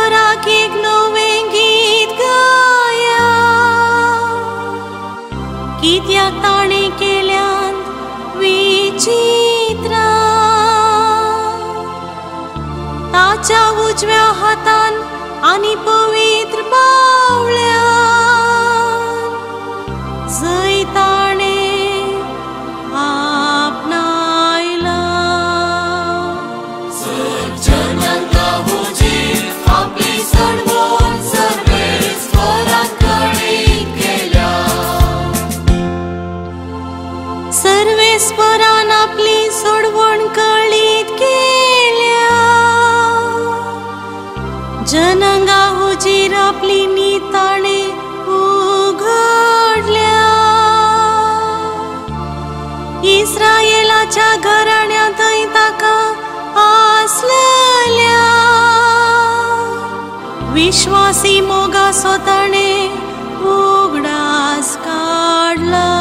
परमेश्वराक एक नवें गीत गाया, कित्याक ताणें केल्यान विचित्रां. ताच्या उजव्या हातान आनी पवित्र बावळ्यान जंय ताणें आपणायला. सज्जनांका हुजीर आपली सडवण सर्वेस्वराक कळीत केल्या. सर्वेस्वरान आपली सोडवण कळीत केल्या. जनांगा हुजीर आपली निताणे उघडल्या. इस्रायेलाच्या घराण्यांतय ताका आसलेल्या विश्वासी मोगाचो ताणें उगडास काडला.